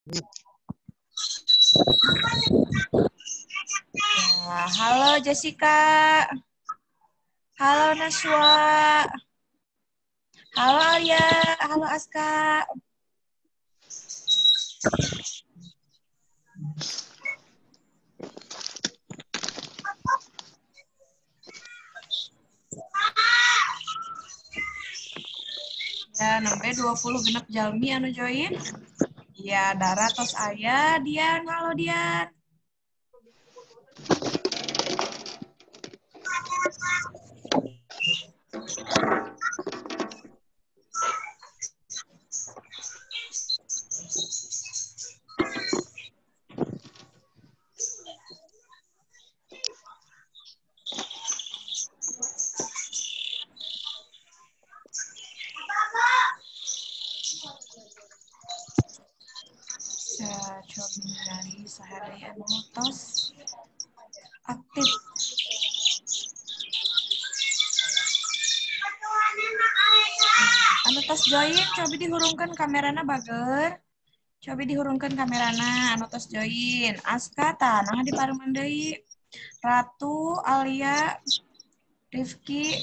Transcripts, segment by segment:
Ya, halo Jessica. Halo Naswa. Halo Alia. Halo Aska. Ya, nembe 20 genep jalmi anu join. Ya, Dara tos aya, Dian. Halo Dian. Ya, coba ningali sehari anu tos aktif. Anu tos join, coba dihurungkan kamerana bager. Coba dihurungkan kamerana, anu tos join. Aska tanah di pareman deui. Ratu, Alia, Rifki.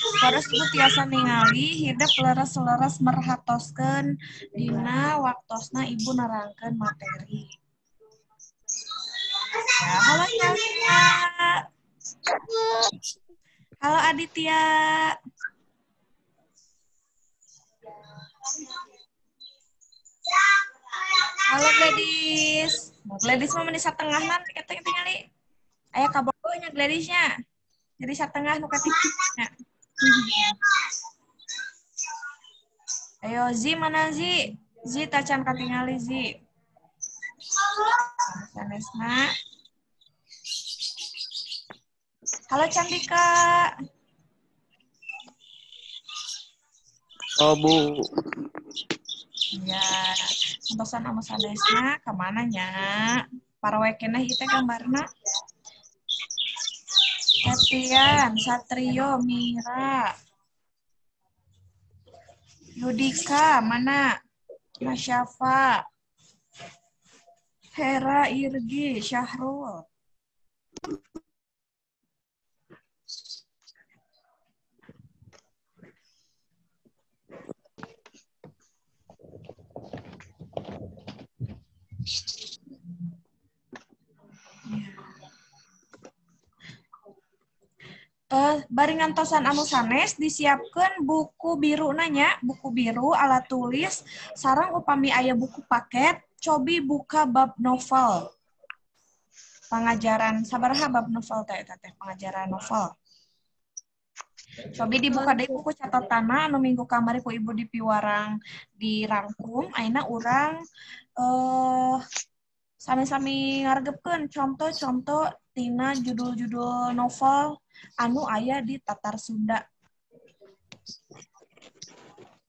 Terus ibu tiasa ningali hidup leres-leres merhatoskeun dina waktosna ibu nerangkeun materi. Ya, halo Chalnia. Halo Aditya. Halo Gladys. Gladys mah menit satengahna kita tingali. Aya kabogohnya Gladysnya. Jadi satengah nu katiknya. Ayo Zi mana Zi? Zi tacan katingali Zi. Sanesna. Halo Cantika. Oh Bu. Ya, entosan anu sanesna kemana nya? Parawekena ieu teh gambarna. Septian, Satrio, Mira. Yudika, mana? Nasyafa. Hera, Irgi, Syahrul. Bari ngantosan anu sanes disiapkeun buku biru nanya, buku biru, alat tulis, sareng upami aya buku paket, cobi buka bab novel. Pengajaran sabaraha bab novel teh pengajaran novel. Cobi dibuka deui buku catatanna anu minggu kamari ku ibu dipiwarang dirangkum, ayeuna urang sami-sami ngaregepkeun contoh-contoh tina judul-judul novel anu aya di Tatar Sunda.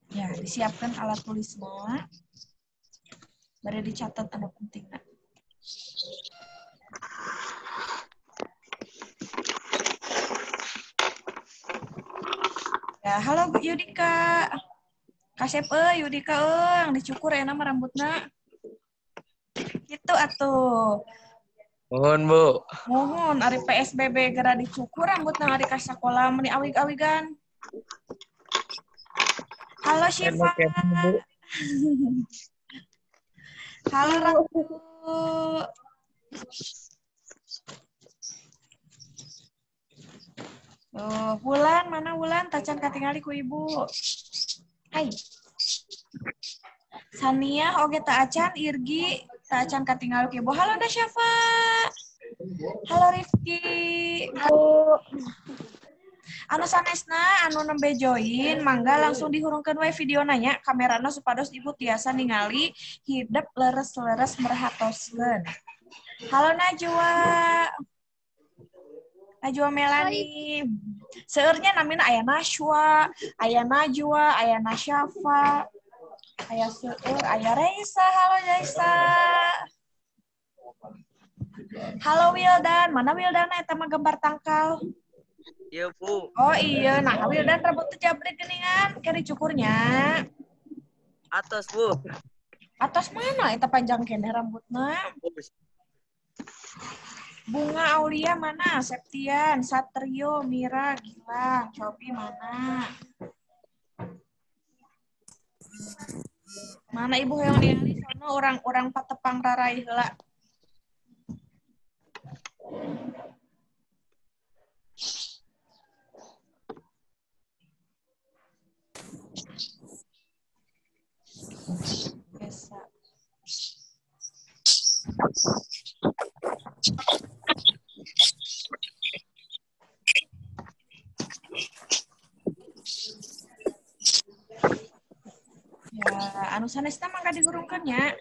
Ya, disiapkan alat tulisna. Bari dicatat anu pentingna. Ya, halo Bu Yudika. Kasep Yudika dicukur enak mah rambutna. Gitu atuh. Mohon Bu. Mohon ari PSBB gara dicukur rambutna ari ka sakola meni awig-awigan. Halo Syifa. Halo Ratu. Wulan, mana Wulan? Tacan katingali ku ibu. Hai. Sania, oge tak acan, Irgi, tak acan katingali ku ibu. Halo Dasyafa. Halo Rifki. Halo. Anu sanesna, anu nembe join, mangga langsung dihurungkeun we video nanya, kamerana supados ibu tiasa ningali hidup leres-leres merhatoskeun. Halo Najwa. Najwa Melani. Seurnya namina aya Nashwa, aya Najwa, aya Nasyafa, aya seur, aya Reisa. Halo Reisa. Halo Wildan. Mana Wildan eta mah gambar tangkal? Iya Bu. Oh iya, nah Wildan rambut teh jabrik geuningan, keur dicukurnya. Atas, Bu. Atas mana? Eta panjang kene rambutna. Bunga Aulia mana? Septian, Satrio, Mira, Gilang, Cobi mana? Mana ibu yang ningali sono orang-orang patepang rarai heula. Biasa. Ya, anu sanesna mangga dihurungkeun nya.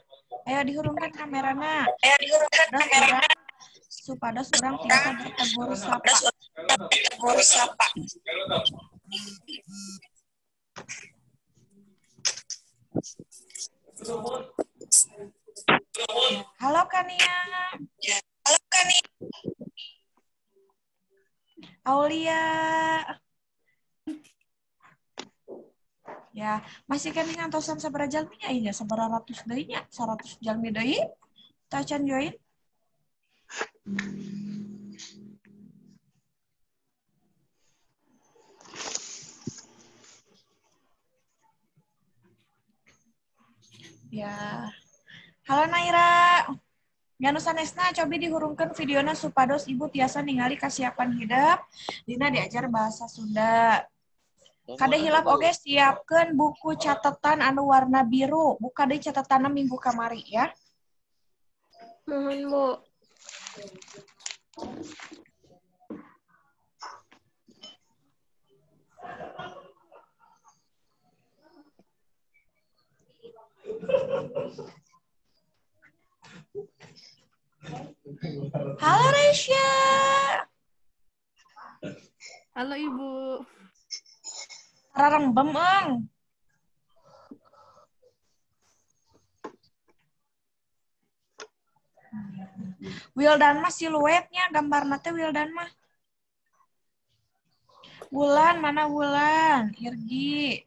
Ayo dihurungkeun kamerana. Supados urang tiasa bertegur sapa. Halo Kania. Aulia. Ya, masih kami ngantosan sabaraha jalmi nya ieu sabaraha ratus deui nya, 100 jalmi deui. Tah can join. Ya. Halo Naira. Nganu sanesna cobi dihurungkeun videona supados ibu tiasa ningali kasiapan hidup dina diajar bahasa Sunda. Kade hilap oge siapkeun buku catatan anu warna biru. Buka deui catatanna minggu kamari ya. Mohon, Bu. Halo Resya. Halo, Ibu. Rarembem eung. Wildan mah siluetnya gambarna teh Wildan mah. Wulan mana Wulan? Irgi.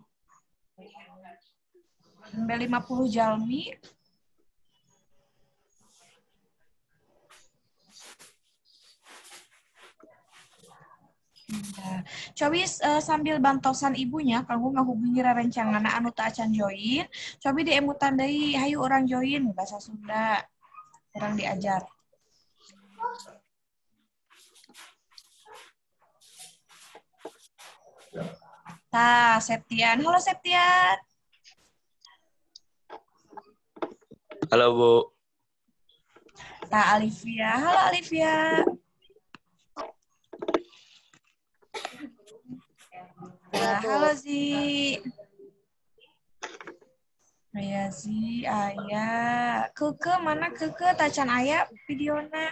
Sampai 50 jalmi. Nah, cobi sambil bantosan ibunya kanggo ngahubungi rerencanganna anu teu acan join, cobi diemutan deui hayu orang join bahasa Sunda. Orang diajar. Tah, Septian. Halo Septian. Halo, Bu. Tah, Alivia. Halo Alivia. Tah, halo Zi. Aya Zi, aya. Keke mana Keke tacan aya videona.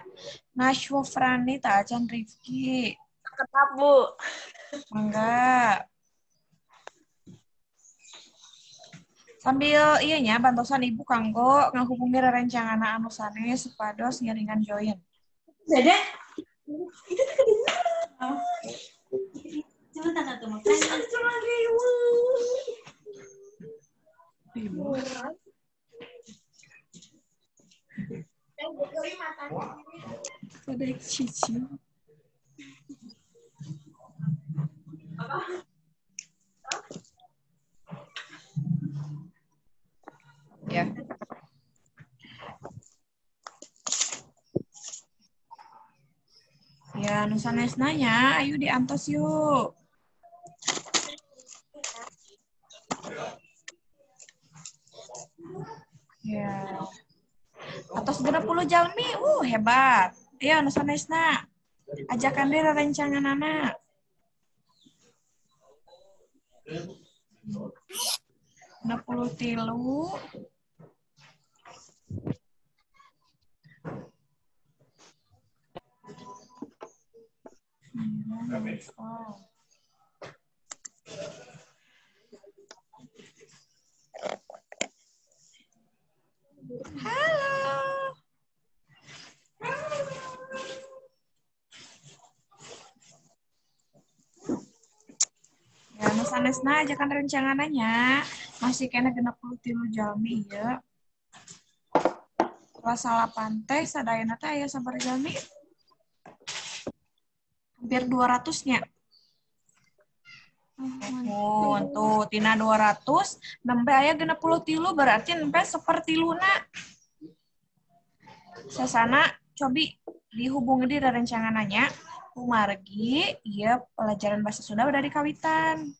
Nashwa Frani tacan Rifki. Ketap, Bu. Mangga. Sambil iya nya bantosan ibu kanggo ngahubungi rerencanganna anu sanes supados ngiringan join. Dede, itu tuh kedengeran. Coba tanda tuh makan. Ibu. Ada cici. Ya. Ya, nu sanes nanya, ayo diantos yuk. Ya. Atos 60 jalmi, hebat. Ya, nu sanesna. Ajakan deh rerencangan anak. Enam puluh tilu. Halo. Ya, nu sanesna ajakan rencangananya. Masih kena 63 jalmi ya. Kelas 8 teh sadayana teh aya sabar jalmi? Hampir 200-nya. Tuh, tina 200, nembe aya 63 berarti nembe sepertiluna. Sasana cobi dihubungi di rencangananya. Kumargi, iya pelajaran bahasa Sunda udah dikawitan.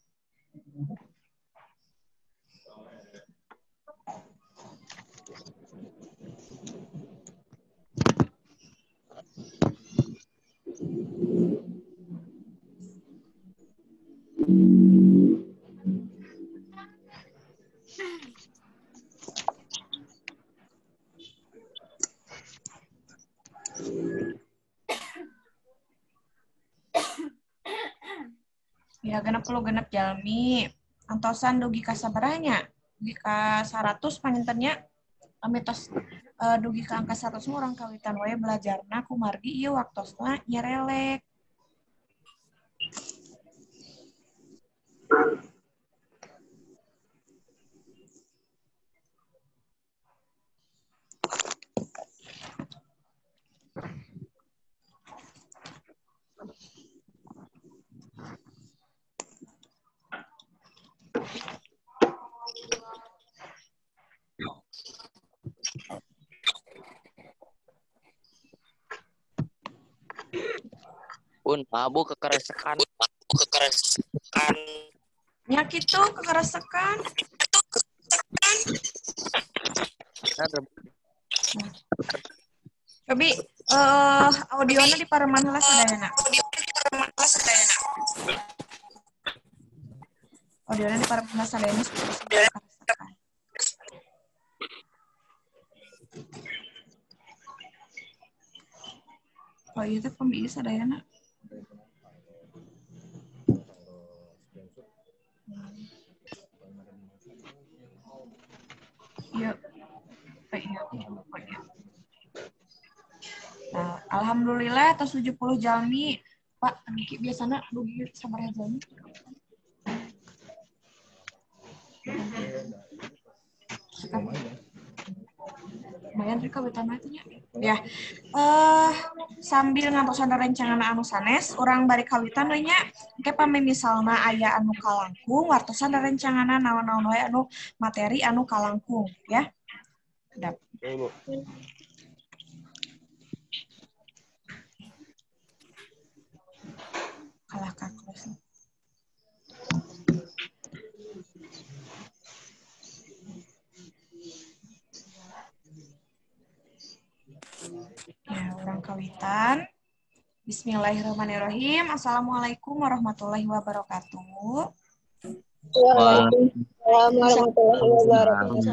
Ya, genep jalmi. Antosan dugi ka sabaraha? Dugi ka 100 pangintennya. Mitos dugi ka angka 100 urang kawitan wae belajarna kumargi ieu waktosna nyerelek. Abu kekeresekan. Nya kitu kekeresekan. Cobi audionya di pareman heula sadayana. Audionya di pareman heula sadayana kekeresekan. Oh iya teh pembicara sadayana. Iya. Nah, alhamdulillah atas 70 jalmi. Pak, Niki biasanya dugi sabaraha jalmi? Lumayan Rika betana itu nya. Ya. Sambil ngantosan rencangan anu sanes, urang bari kawitan we nya. Engke pami misalna aya anu kalangkung, wartosan rencangana naon-naon wae anu materi anu kalangkung, ya. Dap. Kalah kakos. Ya, orang kawitan. Bismillahirrahmanirrahim. Assalamualaikum warahmatullahi wabarakatuh. Waalaikumsalam warahmatullahi wabarakatuh.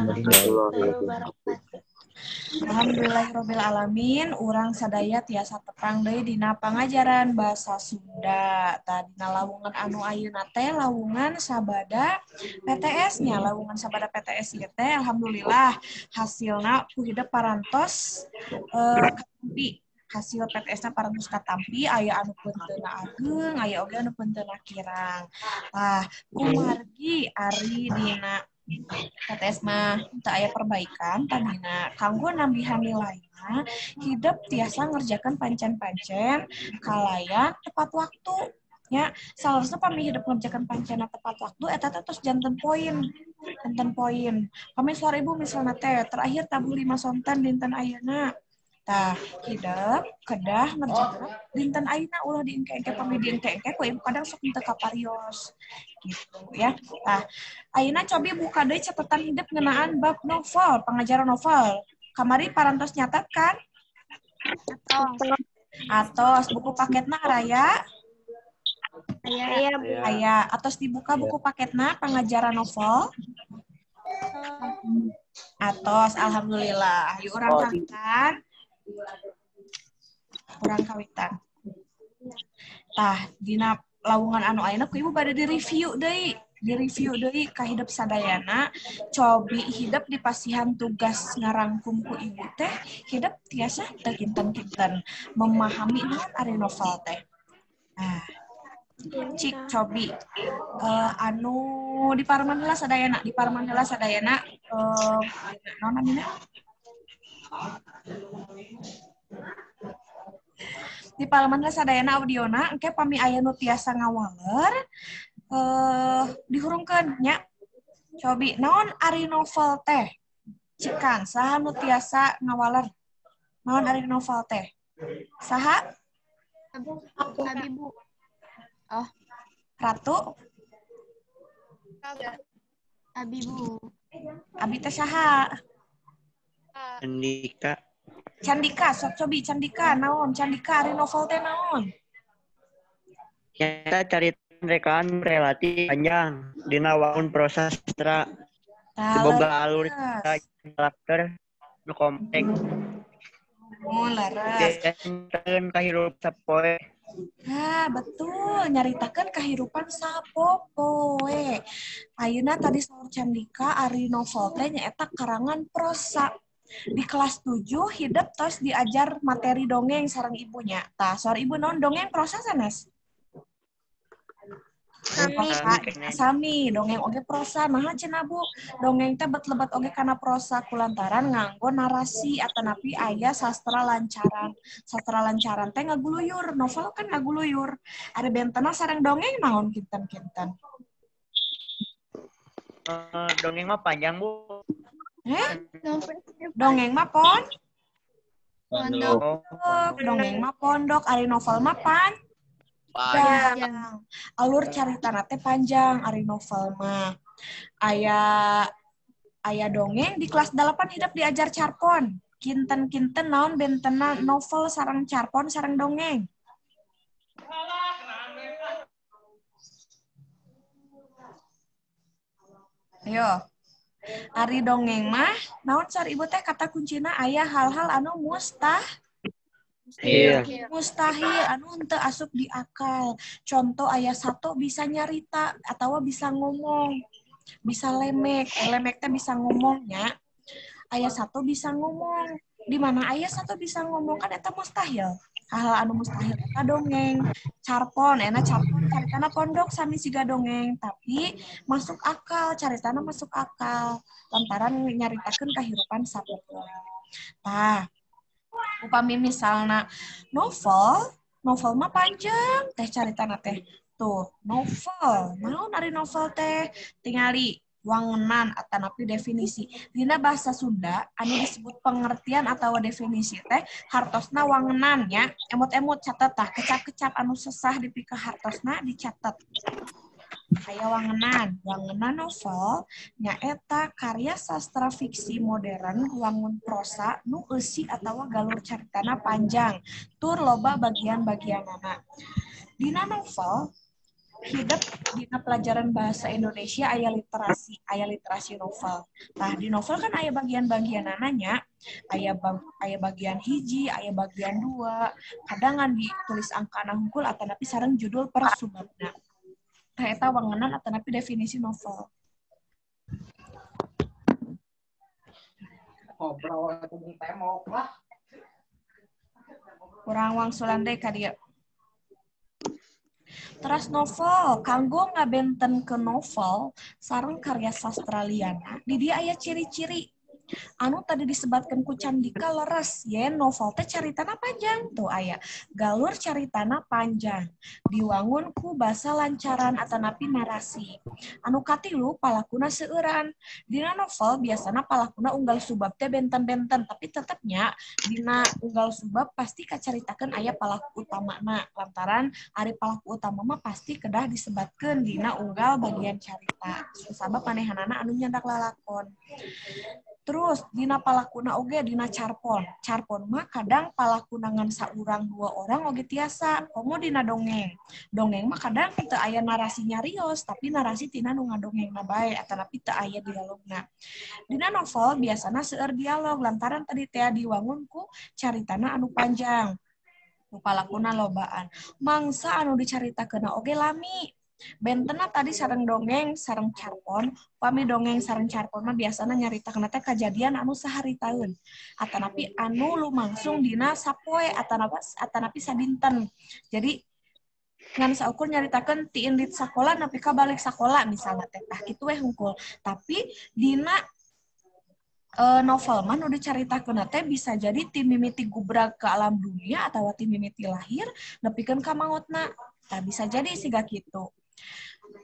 Alhamdulillahirrahmanirrahim. Urang sadaya tiasa tepang deui dina pangajaran bahasa Sunda. Tadina lawungan anu ayeuna teh lawungan sabada PTS-nya. Lawungan sabada PTS ieu teh alhamdulillah hasilna ku hideuk parantos katampi. Hasil PTS-na parantos katampi, aya anu penteuna ageng, aya oge anu penteuna kirang. Kumargi ari dina PTS mah teu aya perbaikan tadina kanggo nambihan nilainya hidup tiasa ngerjakan pancen-pancen kalayan tepat waktu nya salasna pami hidup ngerjakan pancen tepat waktu eta teh tos janten poin pami suara ibu misalna teh terakhir tabuh 5 sonten dinten ayeuna tah hidup kedah ngerjakan dinten ayeuna ulah diengke-engke pami diengke-engke ku ibu kadang sok teu kaparios gitu ya. Nah, ayeuna cobi buka deui catatan hidup ngeunaan bab novel, pengajaran novel. Kamari parantos nyatet kan? Atos buku paketna raya? Aya. Atos dibuka buku paketna pengajaran novel? Atos, alhamdulillah. Yuk urang kawitan. Tah, dina lawungan anu ayeuna ku ibu bade di-review deui ka hidup sadayana cobi hidup di pasihan tugas ngarangkum ku ibu teh hidup tiasa teu kinten-kinten memahami naon ari novel teh. Nah, Cik cobi. Anu di Parman heula sadayana, naon namina? Di Parman heula sadayana audiona engke pami aya nu tiasa ngawaler dihurungkeun nya. Cobi naon ari novel teh? Cikan saha nu tiasa ngawaler? Naon ari novel teh? Saha? Habibu. Ratu? Habibu. Abi teh saha? Andika. Candika, sok cobi Candika naon? Candika ari novel teh naon? Kita cari rekaan relatif panjang dina wangun proses sastra. Boga alur karakter nu kompleks. Leres. Nyaritakeun kahirup sapoe. Betul, nyaritakeun kahirupan sapopoe. Ayeuna tadi saur Candika ari novel teh nyaeta karangan prosa. Di kelas 7 hidup tos diajar materi dongeng sareng ibunya. Tah, saur ibu naon dongeng prosa sanes? Sami, dongeng oge prosa. Nah, cenah Bu, dongeng teh bet-lebet oge kana prosa kulantaran nganggo narasi atanapi aya sastra lancaran. Sastra lancaran teh ngaguluyur, novel kan ngaguluyur. Ada bentena sareng dongeng naon kinten-kinten. Dongeng mah panjang, Bu. Dongeng mah pondok. Pondok. Dongeng mah pondok, ari novel mah panjang. Alur caritana teh panjang ari novel mah. Aya dongeng di kelas 8 hidup diajar carpon. Kinten-kinten naon bentena novel sareng carpon sareng dongeng. Ayo. Ari dongeng mah naon sar ibu teh kata kuncina aya hal-hal anu mustahil anu henteu asup di akal. Contoh aya satu bisa nyarita atawa bisa ngomong. Bisa lemek teh bisa ngomongnya. Aya satu bisa ngomong. Di mana aya satu bisa ngomong kan eta mustahil. Hal-hal anu mustahil eta dongeng. Carpon caritana pondok sami siga dongeng tapi masuk akal, caritana masuk akal. Lantaran nyaritakeun kahirupan sapopoe. Tah, upami misalna novel mah panjang teh caritana teh. Tuh, novel. Naon ari novel teh? Tingali wangunan atanapi definisi. Dina bahasa Sunda anu disebut pengertian atau definisi teh hartosna wangunan nya. Emot-emot catet tah, kecap-kecap anu sesah dipikeun hartosna dicatet. Aya wangunan novel nyaeta karya sastra fiksi modern wangun prosa nu eusi atawa galur caritana panjang tur loba bagian-bagianana. Dina novel hidup dina pelajaran bahasa Indonesia aya literasi novel. Nah, di novel kan aya bagian-bagianana nya, aya bagian hiji, aya bagian 2, kadangan ditulis angkana hungkul atanapi sareng judul per subbabna. Eta wangunan atanapi definisi novel. Kurang wangsulan deui ka dieu. Teras novel, kanggo ngabenten ke novel sareng karya sastra liana, di dia aya ciri-ciri. Anu tadi disebatkan ku Candika leres, yen novel teh caritana panjang. Tuh aya, galur caritana panjang. Diwangun ku basa lancaran atanapi narasi. Anu katilu palakuna seueuran. Dina novel biasana palakuna unggal subbab teh benten-benten, tapi tetepnya dina unggal subbab pasti kacaritakeun aya palaku utamana. Lantaran ari palaku utama mah pasti kedah disebatkeun dina unggal bagian carita. Sabab manehanana anu nyandak lalakon. Terus dina palakuna oge dina carpon. Carpon mah kadang palakunangan saurang 2 orang oge tiasa. Komo dina dongeng. Dongeng mah kadang teu aya narasi nyarios, tapi narasi tina nu ngadongengna bae atanapi teu aya dialogna. Dina novel biasana seueur dialog lantaran tadi teh diwangun ku caritana anu panjang. Nu palakuna lobaan. Mangsa anu dicaritakeunna oge lami. Bentena tadi sareng dongeng sareng carpon, pami dongeng sareng carpon mah biasana nyaritakeun teh kajadian anu saharitaeun atanapi anu lumangsung dina sapoe atanapi sadinten. Jadi ngan saukur nyaritakeun ti indit sakola nepi ka balik sakola misalnya teh tah kitu we hungkul. Tapi dina novel mah nu dicaritakeun teh bisa jadi ti mimiti gubrag ke alam dunia atawa ti mimiti lahir nepikeun ka mautna. Tah bisa jadi siga kitu.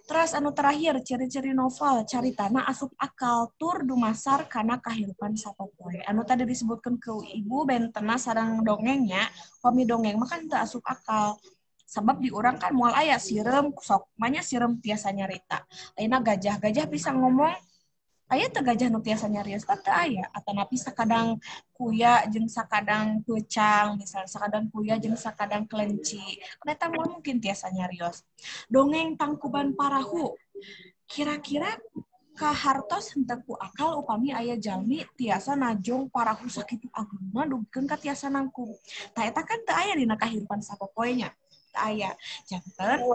Terus anu terakhir ciri-ciri novel caritana asup akal tur dumasar kana kahirupan sapopoe. Anu tadi disebutkeun ku ibu bentena sareng dongengnya, pami dongeng mah kan teu asup akal. Sebab di urang kan moal aya sireum sok manya sireum tiasa nyarita. Ayeuna gajah bisa ngomong aya teu gajah nu tiasa nyarios teh aya atanapi sakadang kuya jeung sakadang peucang misalnya sakadang kuya jeung sakadang kelenci eta mungkin tiasa nyarios. Dongeng Tangkuban Parahu kira-kira kahartos henteu ku akal upami aya jalmi tiasa najong parahu sakitu agungna dugikeun ka tiasa nangkung. Tah eta kan teu aya dina kahirupan sapopoena. Teu aya. Janten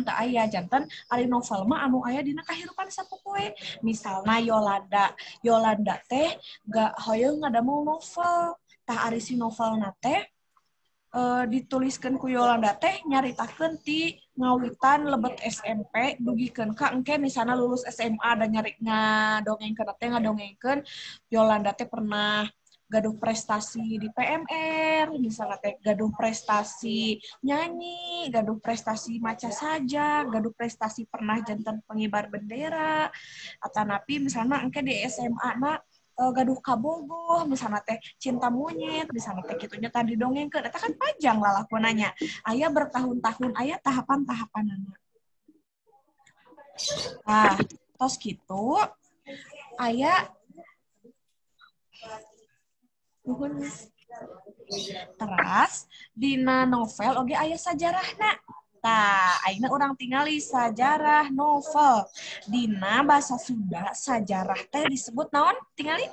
tak aya jantan ari novel mah anu aya dina kahirupan sapopoe. Misalna Yolanda teh gak hoyong ngadamel novel. Tah ari si novelna teh dituliskeun ku Yolanda teh nyaritakeun ti ngawitan lebet SMP dugikeun ka engke misalna lulus SMA dan nyari ngadongengkeun Yolanda teh pernah gaduh prestasi di PMR, misalnya teh gaduh prestasi nyanyi, gaduh prestasi maca saja, gaduh prestasi pernah jantan pengibar bendera, atanapi misalnya engke di SMA na gaduh kabogoh, misalnya teh cinta monyet, misalnya teh kitunya tadi dongengkeun, eta kan panjang lah lakonanya. Aya bertahun-tahun, aya tahapan-tahapanana. Nah, tos kitu aya teras dina novel oge aya sajarahna. Tah, ayeuna urang tingali sajarah novel. Dina bahasa Sunda sajarah teh disebut naon? Tingali?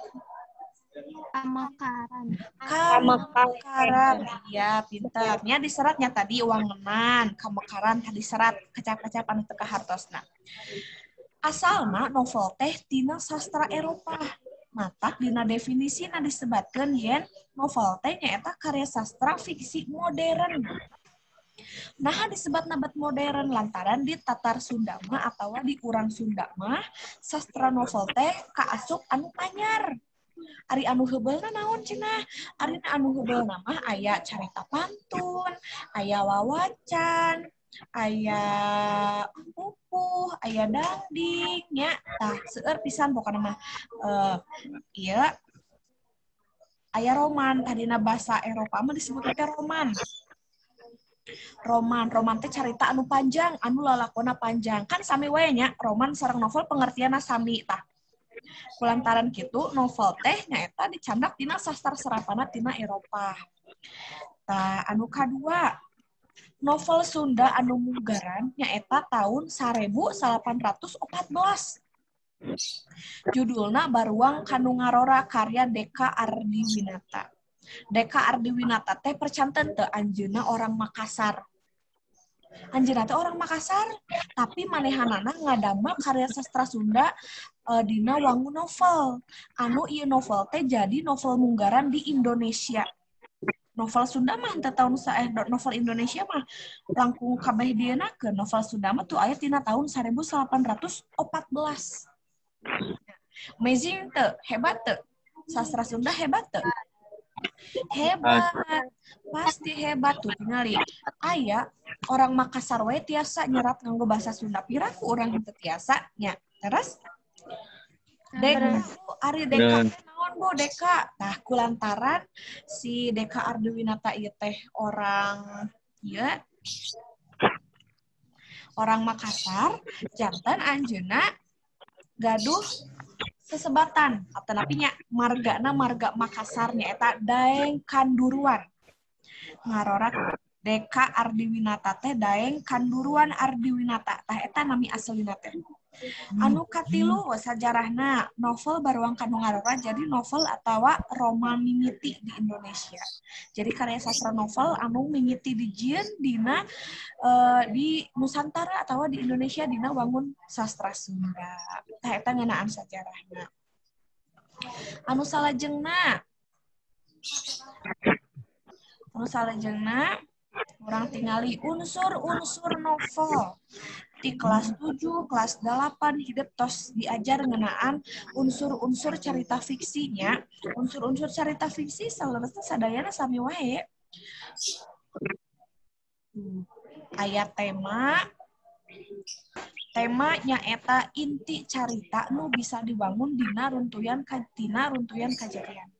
Kamekaran. Iya, pinter. Nya diseratnya tadi wangenan, kamekaran tadi serat kecap-kecap anu teu kahartosna. Asalna novel teh tina sastra Eropa. Matak dina definisina disebatkeun yen novel teh nyaeta karya sastra fiksi modern. Nah disebut nabat modern lantaran di tatar Sunda mah atawa di urang Sunda mah sastra novel teh kaasup anu anyar. Ari anu heubeulna naon cenah? Ari anu heubeulna mah aya carita pantun, aya wawacan, aya pupuh, aya dangding nya. Tah seueur pisan pokona mah ieu aya roman, tadina bahasa Eropa mah disebut teh roman. Roman teh carita anu panjang, anu lalakona panjang. Kan sami wae nya, roman sareng novel pengertianna sami tah. Kulantaran kitu novel teh nyaeta dicandak dina sastra serapana tina Eropa. Tah anu kadua, novel Sunda anu munggaran nyaeta tahun 1814. Judulna Baruang Kanu Ngarora karya Deka Ardiwinata. Deka Ardiwinata teh percanten teu anjeunna orang Makassar. Anjeunna teh orang Makassar, tapi manehanana ngadamel karya sastra Sunda dina wangun novel. Anu ieu novel teh jadi novel munggaran di Indonesia. Novel Sunda mah teu tahun novel Indonesia mah langkung kabeh dienakeun. Novel Sunda mah tuh aya tina tahun 1814. Amazing teu? Hebat teu? Sastra Sunda hebat teu? Hebat. Pasti hebat tuh tingali. Aya orang Makassar we tiasa nyerat nganggo bahasa Sunda. Pira ku urang henteu tiasa nya. Terus Deka Ari Deka naon Bu Deka? Tah kulantaran si Deka Ardiwinata ieu teh orang Makassar, janten anjeunna gaduh sesebatan atanapi nya margana marga Makassar nyaeta Daeng Kanduruan. Ngarora Deka Ardiwinata teh Daeng Kanduruan Ardiwinata. Tah eta nami asalina teh. Anu katilu sajarahna novel Baruang Kanu Ngarora jadi novel atawa roman mimiti di Indonesia. Jadi karya sastra novel anu mimiti dijieun dina di Nusantara atawa di Indonesia dina wangun sastra Sunda. Tah eta ngeunaan sajarahna. Anu salajengna Urang tingali unsur-unsur novel. Di kelas 7, kelas 8 hidup tos diajar ngenaan unsur-unsur cerita fiksinya. Unsur-unsur cerita fiksi saleresna sadayana sami wae. Aya tema nyaeta inti carita nu bisa dibangun dina runtuyan kejadian.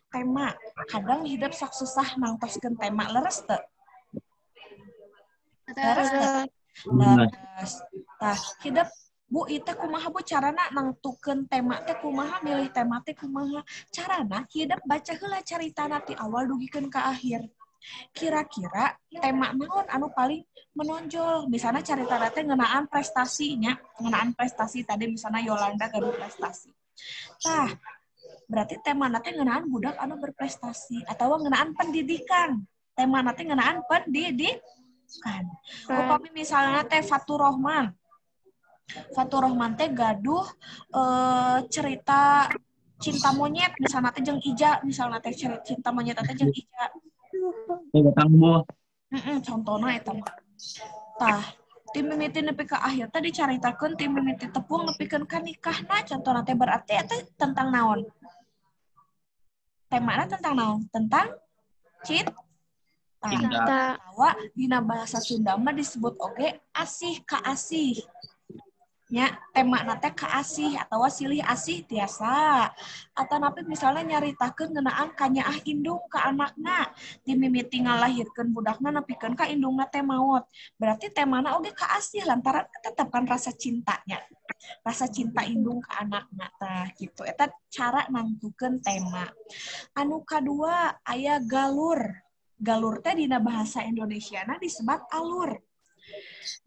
Tema kadang hidup sok susah nangtoskeun tema leres teu? Leres teu? Leres. Tah, hidup Bu, itu kumaha Bu carana nangtukeun tema teh kumaha, milih tema teh kumaha. Carana hidup baca heula caritana ti awal dugikeun ka akhir. Kira-kira tema naon anu paling menonjol? Misalnya caritana teh ngeunaan prestasinya, ngeunaan prestasi tadi misalnya Yolanda gaduh prestasi. Tah, berarti tema teh ngeunaan budak anu berprestasi atau ngeunaan pendidikan. Tema teh ngeunaan pendidikan. Upami misalnya teh Fatur Rahman teh gaduh cerita cinta monyet misalnya teh jeung Ija, misalnya teh cerita cinta monyet teh jeung Ija. Contohna eta mah. Tah, ti mimiti nepi ka akhir teh dicaritakeun ti mimiti tepung nepikeun ka nikahna, contohna teh berarti eta tentang naon? Temana tentang naon? Tentang cinta. Atawa dina bahasa Sunda mah disebut oge asih ka asih. Nya tema nate kaasih atau silih asih tiasa atau napi misalnya nyaritakeun ngeunaan kanyaah indung ka anakna ti mimiti ngalahirkeun budakna nepikeun ka indungna teh maot, berarti temana oge kaasih lantaran tetepkan rasa cintanya, rasa cinta indung ka anakna. Tah gitu eta cara nangtukeun tema. Anu kadua aya galur teh dina bahasa Indonesiana disebut alur.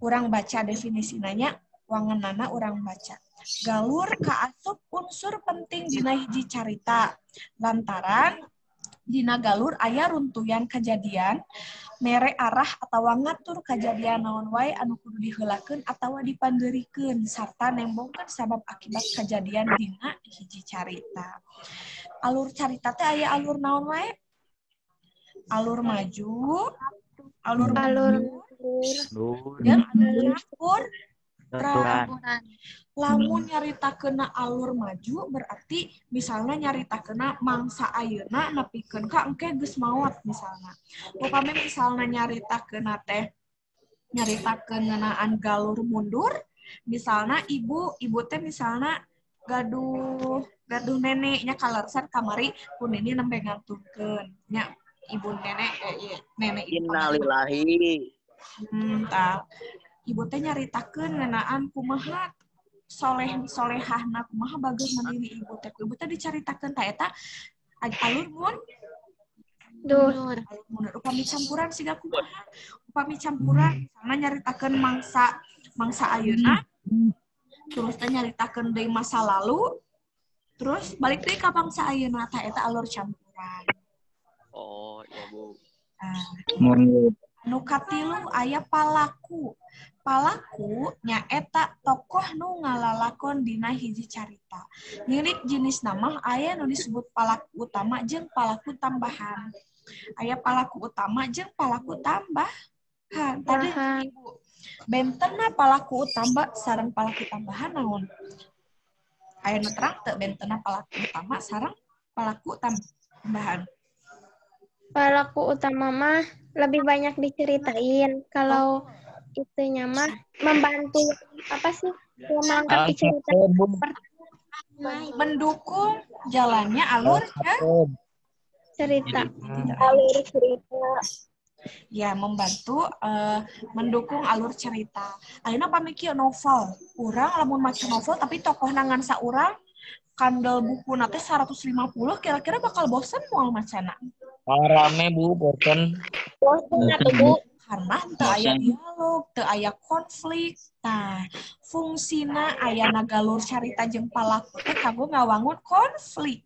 Urang baca definisinanya wanganana urang baca. Galur kaasup unsur penting dina hiji carita. Lantaran dina galur aya runtuyan kejadian, mere arah atawa ngatur kejadian naon wae anu kudu diheulakeun atawa dipandeurikeun sarta nembongkeun sabab akibat kejadian dina hiji carita. Alur carita teh aya alur naon wae? Alur maju, alur mundur, jeung alur campur. Lamun nyaritakeun alur maju berarti misalnya nyaritakeun mangsa ayeuna nepikeun ka engke geus maot misalnya. Upami misalnya nyaritakeun ngeunaan galur mundur, misalnya ibu teh misalnya gaduh neneknya kaleresan kamari ku nini nembe ngantungkeun nya ibu nenek nenek Innalillahi. Ibu teh nyaritakeun ngeunaan kumaha solehahna kumaha bagus mandiri ibu teh dicaritakeun ta eta alur mundur. Upami campuran siga kumaha? Upami campuran misalna nyaritakeun mangsa ayeuna terus teh nyaritakeun deui masa lalu terus balik deui ka mangsa ayeuna ta eta alur campuran. Oh, iya Bu. Nu katilu aya palaku. Palaku nyaeta tokoh nu ngalalakon dina hiji carita. Ngirik jenis nama aya nu disebut palaku utama jeung palaku tambahan. Aya palaku utama jeung palaku tambahan. Tadi Ibu, bentenna palaku utama sareng palaku tambahan naon? Aya nu terang teu bentenna palaku utama sareng palaku tambahan? Pelaku utama mah lebih banyak diceritain. Kalau itunya mah membantu apa sih melengkapi cerita. Mendukung jalannya alur Cerita. alur cerita. Ya, membantu mendukung alur cerita. Ayeuna pamiki novel. Urang lamun maca novel tapi tokoh nangan saurang kandel buku nate 150 kira-kira bakal bosen moal macana. Rame Bu, bosen. Bosen atuh Bu. Karena teu aya dialog, teu aya konflik. Nah, fungsina ayana galur carita jeung palaku teh kanggo ngawangun konflik.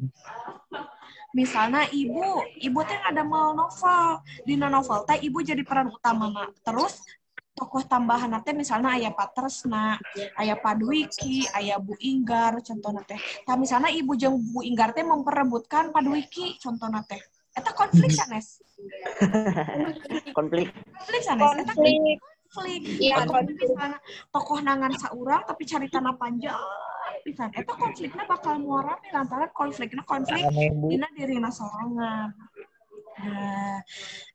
Misalnya ibu teh ngadamel novel. Dina novel teh ibu jadi peran utamana. Terus tokoh tambahan teh misalnya aya Patresna, aya Padwiki, aya Bu Inggar contohna teh. Nah, misalnya ibu jeung Bu Inggar teh memperebutkan Padwiki contohna teh. Eta konflik sanes. Konflik. Konflik sanes. Eta konflik. Iya, Nah, misalnya tokoh nangan saurang tapi caritana panjang pisan. Eta konfliknya bakal muara lantaran konflik Rame, Bu. dina dirina sorangan. Nah,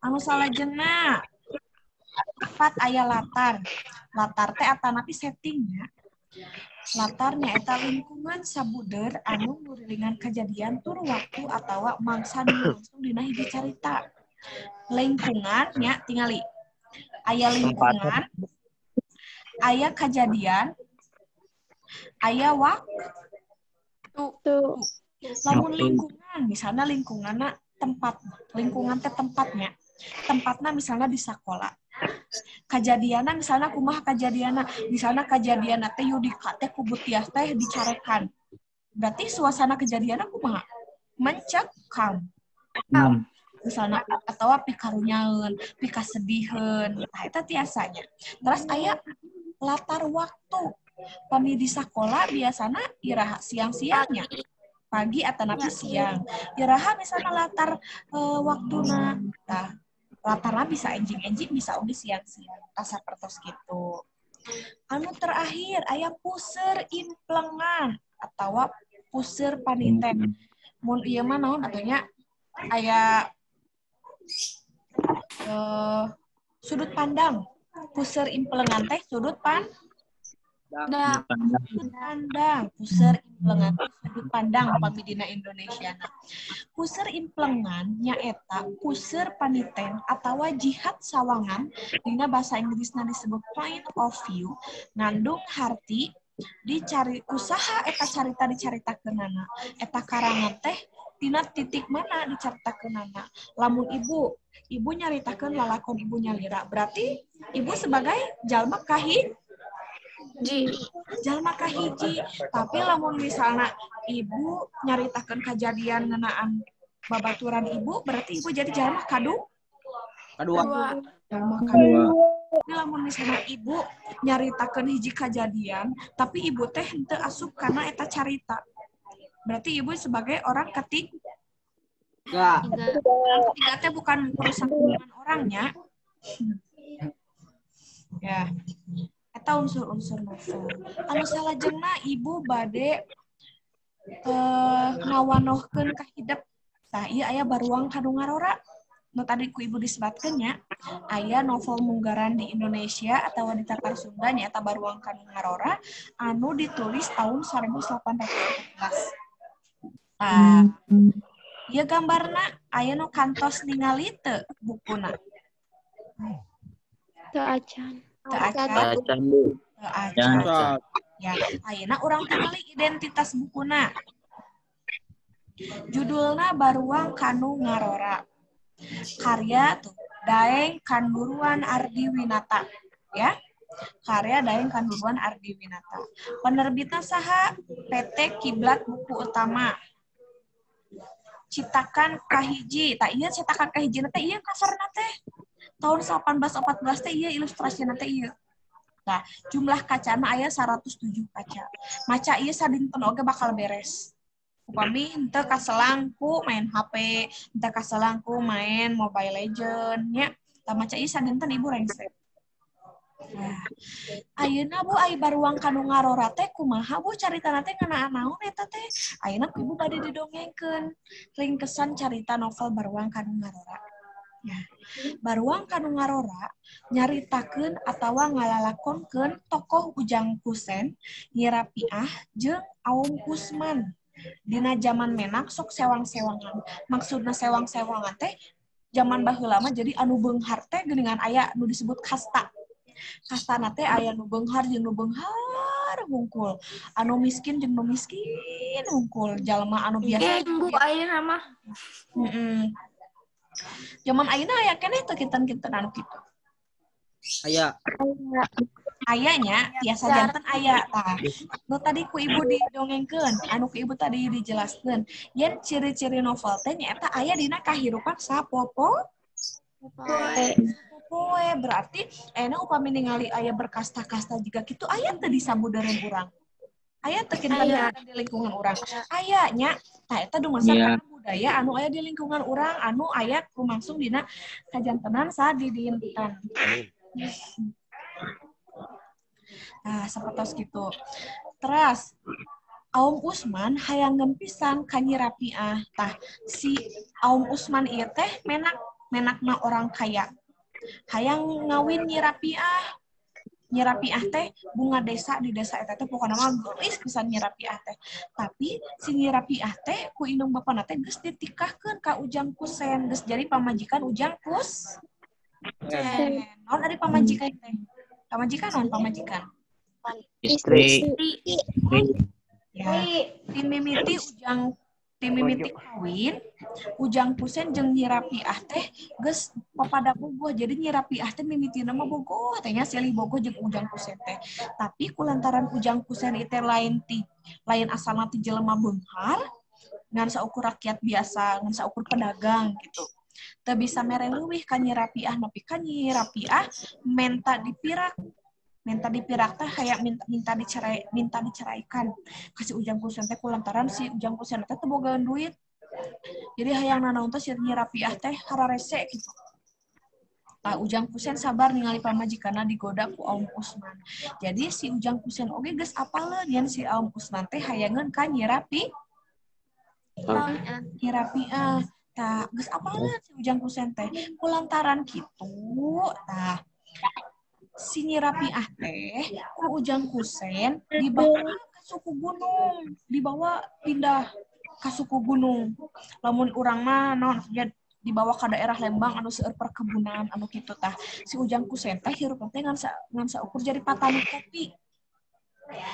anu salajengna 4 aya latar. Latar teh atanapi settingnya. Latarnya eta lingkungan sabuder anu ngurilingan kejadian tur waktu atawa mangsa nu langsung dina hiji carita. Lingkungannya tingali aya lingkungan, aya kejadian, aya waktu. tuh. Lamun lingkungan, misalnya lingkunganna tempat, lingkungan teh tempatnya. Tempatna misalnya di sekolah. Kejadianna misalnya kumaha kejadianna, misalnya kejadianna teh Yudika teh ku Butias teh dicarekan. Berarti suasana kejadianna kumaha? Mencekam. Misalnya atau pikarunyaeun, pikasediheun, nah eta tiasanya. Terus aya latar waktu. Pami di sekolah biasana iraha siang-siangnya. Pagi atanapi siang. Iraha misalnya latar waktuna. Nah, latarna bisa enjing-enjing bisa udah siang-siang. Rasa pertos gitu. Anu terakhir aya puseur implengan atawa puseur paniten. Mun ieu mah naon atunya aya sudut pandang. Puseur implengan teh sudut pandang. Puseur implengan sudut pandang pami dina Indonesia. Puseur implengan nyaeta puseur paniten atawa jihad sawangan dina bahasa Inggrisna disebut point of view ngandung harti dicari usaha eta carita dicaritakeunana. Eta karangan teh dina titik mana dicaritakeunana. Lamun ibu nyaritakeun lalakon ibu nyalira, berarti ibu sebagai jalma kahiji. Tapi lamun misalnya ibu nyaritakeun kejadian ngeunaan babaturan ibu, berarti ibu jadi jalma kadua. Jalma kadua. Tapi lamun misalnya ibu nyaritakeun hiji kejadian, tapi ibu teh henteu asup kana eta carita. Berarti ibu sebagai orang ketiga. Ketiga teh bukan merusak hubungan orangnya. Ya. Eta unsur-unsur novel. Anu salajengna ibu bade ngawanohkeun ka hideep. Tah ieu aya baruang kanu ngarora. Nu tadi ku ibu disebatkeun nya, aya novel munggaran di Indonesia atau di Tatar Sunda nya eta baruang kanu ngarora anu ditulis tahun 1814. Ieu gambarna aya nu kantos ningali teu bukuna. Teu acan. Acan, Bu. Acan. Ya, ayeuna urang tingali identitas bukuna. Judulna Baruang Kanu Ngarora. Karya tuh Daeng Kanduruan Ardi Winata, ya. Karya Daeng Kanduruan Ardi Winata. Penerbitna saha? PT Kiblat Buku Utama. Citakan kahiji, tak iya citakan kahiji teh iya coverna teh tahun 1814 teh iya ilustrasina teh iya. Nah, jumlah kacana aya 107 kaca. Maca ieu sadinten oge bakal beres. Upami henteu kaselangku main HP, henteu kaselangku main Mobile Legend nya. Tah maca ieu sadinten ibu rengset. Nah, ayeuna Bu aya baruang kanu ngarora teh kumaha Bu caritana teh ngeunaan naon eta teh? Ayeuna ibu bade didongengkeun ringkesan carita novel Baruang Kanu Ngarora. Ya. Baruang Kanu Ngarora nyaritakeun atawa ngalalakonkeun tokoh Ujang Kusen, Nyi Rapiah jeung Aum Usman. Dina zaman menak sok sewang-sewangan. Maksudna sewang-sewangan teh zaman baheula mah jadi anu beunghar teh geuningan aya nu disebut kasta. Kastana teh aya nu beunghar jeung nu beunghar hungkul. Anu miskin jeung nu miskin hungkul. Jalma anu biasa. Bu ayeuna mah. Zaman ayeuna aya keneh teu kinten-kinten anu kitu. Ayanya biasa janten aya tah. Nu tadi ku ibu didongengkeun, anu ku ibu tadi dijelaskeun. Yen ciri-ciri novel teh nyaeta aya dina kahirupan sapopo. Poe berarti ena upami ningali aya berkasta-kasta juga gitu aya teu di sabudareun urang. Aya teu kinten di lingkungan urang. Aya nya tah eta dumasar kana budaya anu aya di lingkungan urang anu aya lumangsung dina kajantenan sadidinten. Nah, sapertos gitu. Terus Aum Usman hayangkeun pisan ka Nyi Rapiah. Tah si Aum Usman ieu teh menakna orang kaya. Hayang ngawin Nyi Rapiah. Nyi Rapiah teh bunga desa di desa eta teh pokona mah geulis pisan Nyi Rapiah teh. Tapi si Nyi Rapiah teh ku indung bapana teh geus ditikahkeun ka Ujang Kusen, geus jadi pamajikan Ujang Kusen. Naon ari pamajikan teh? Pamajikan naon pamajikan? Istri. Ya, tim mimiti kawin, Ujang Kusen jeung Nyi Rapiah teh geus papada bogoh. Jadi Nyi Rapiah teh mimitina mah bogoh teh nya silih bogoh jeung Ujang Kusen teh. Tapi kulantaran Ujang Kusen ieu lain asalna ti jelema beunghar, ngan saukur rakyat biasa, ngan saukur pedagang gitu. Teu bisa mere leuwih ka Nyi Rapiah, nepi ka Nyi Rapiah menta dipirak teh kayak minta diceraikan kasih Ujang Kusen teh kulantaran si Ujang Kusen teh teu bogaan duit. Jadi hayang nanaon teh si Nyi Rapiah teh hararese gitu. Ujang Kusen sabar ningali pamajikanna digoda ku Aum Usman. Jadi si Ujang Kusen oge geus apaleun yen si Aum Usman teh hayangeun ka Nyi Rapiah. Tah geus apaleun si Ujang Kusen teh kulantaran kitu. Tah si Nyi Rapiah teh ku Ujang Kusen dibawa ke suku gunung, dibawa pindah ke suku gunung. Lamun urang mah naon dibawa ke daerah Lembang anu seueur perkebunan anu kitu tah. Si Ujang Kusen teh hirup teh ngan saukur jadi patani kopi.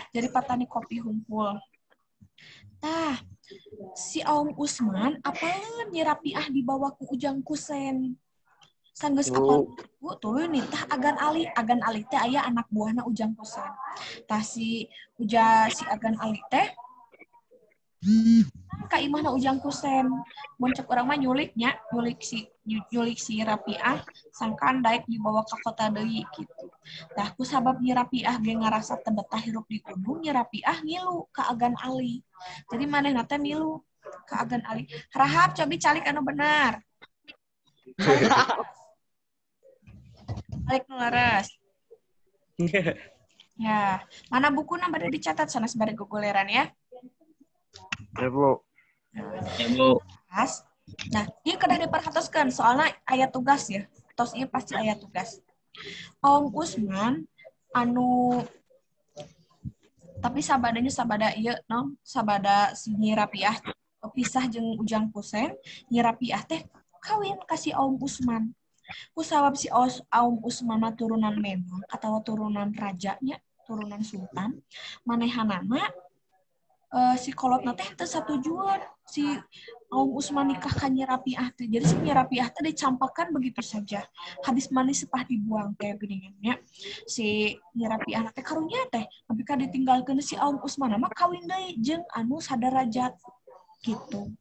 Jadi patani kopi hungkul. Tah si Aum Usman apaleun Nyi Rapiah dibawa ku Ujang Kusen. Sanggeus apal tuluy nitah Agan Ali teh aya anak buahna Ujang Kusen. Tah si Agan Ali teh ka imahna Ujang Kusen. Mun cek urang mah nyulik si Rapiah sangkan daek dibawa ka kota deui gitu. Tah ku sabab Nyi Rapiah ge ngarasa teu betah hirup di gunung, Nyi Rapiah ngilu ka Agan Ali. Jadi manehna teh milu ka Agan Ali. Rahap cobi calik anu bener. Balik nu leres. Ya, mana bukunya bade dicatat sanes bade guguleran ya. Ya, Bu. Nah, ieu kedah diperhatoskeun soalnya aya tugas ya. Tos ieu pasti aya tugas. Aum Usman anu tapi sabada ieu no, sabada si Nyi Rapiah pisah jeung Ujang Kusen, Nyi Rapiah teh kawin ka si Aum Usman. Ku sabab si Aum Usman mah turunan Memang atawa turunan rajanya, turunan sultan, manehanana si kolotna teh teu satujuan si Aum Usman nikah ka Nyi Rapiah teh. Jadi si Nyi Rapiah teh dicampakan begitu saja. Hadis manis sepah dibuang kayak geuningannya. Si Nyi Rapiah teh karunya teh nepi ka ditinggalkeun si Aum Usman mah kawin deui jeung anu saderajat gitu.